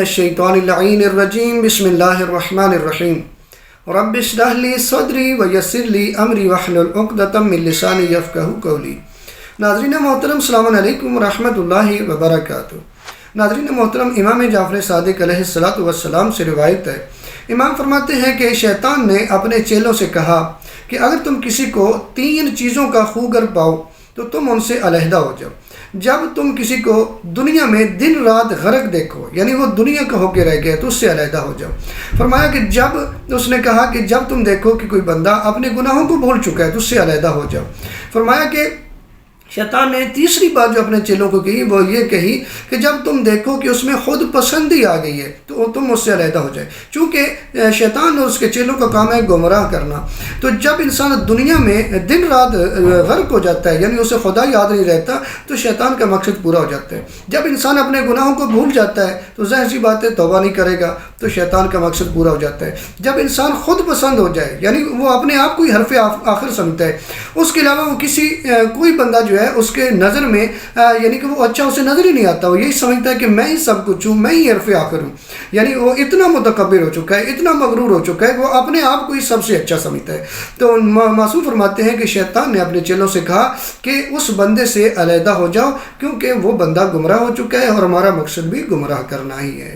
الشیطان اللعین الرجیم بسم اللہ الرحمن الرحیم رب اشرح لی صدری ویسر لی امری واحلل عقدۃ من لسانی یفقہوا قولی۔ ناظرین محترم السلام علیکم ورحمۃ اللہ وبرکاتہ۔ ناظرین محترم، امام جعفر صادق علیہ السلام سے روایت ہے، امام فرماتے ہیں کہ شیطان نے اپنے چیلوں سے کہا کہ اگر تم کسی کو 3 چیزوں کا خوگر پاؤ تو تم ان سے علیحدہ ہو جاؤ۔ جب تم کسی کو دنیا میں دن رات غرق دیکھو، یعنی وہ دنیا کا ہو کے رہ گیا، تو اس سے علیحدہ ہو جاؤ۔ فرمایا کہ اس نے کہا کہ جب تم دیکھو کہ کوئی بندہ اپنے گناہوں کو بھول چکا ہے تو اس سے علیحدہ ہو جاؤ۔ فرمایا کہ شیطان نے تیسری بات جو اپنے چیلوں کو کہی وہ یہ کہی کہ جب تم دیکھو کہ اس میں خود پسندی آ گئی ہے تو تم اس سے علیحدہ ہو جائے، چونکہ شیطان اور اس کے چیلوں کا کام ہے گمراہ کرنا۔ تو جب انسان دنیا میں دن رات غرق ہو جاتا ہے، یعنی اسے خدا یاد نہیں رہتا، تو شیطان کا مقصد پورا ہو جاتا ہے۔ جب انسان اپنے گناہوں کو بھول جاتا ہے تو ظاہر سی بات ہے توبہ نہیں کرے گا، تو شیطان کا مقصد پورا ہو جاتا ہے۔ جب انسان خود پسند ہو جائے، یعنی وہ اپنے آپ کو ہی حرف آخر سمجھتا ہے، اس کے علاوہ وہ کوئی بندہ جو ہے اس کے نظر میں یعنی کہ وہ اچھا اسے نظر ہی نہیں آتا، وہ یہی سمجھتا ہے کہ میں ہی سب کچھ ہوں، میں ہی حرف آخر ہوں، یعنی وہ اتنا متکبر ہو چکا ہے، اتنا مغرور ہو چکا ہے، وہ اپنے آپ کو ہی سب سے اچھا سمجھتا ہے۔ تو معصوم فرماتے ہیں کہ شیطان نے اپنے چیلوں سے کہا کہ اس بندے سے علیحدہ ہو جاؤ، کیونکہ وہ بندہ گمراہ ہو چکا ہے اور ہمارا مقصد بھی گمراہ کرنا ہی ہے۔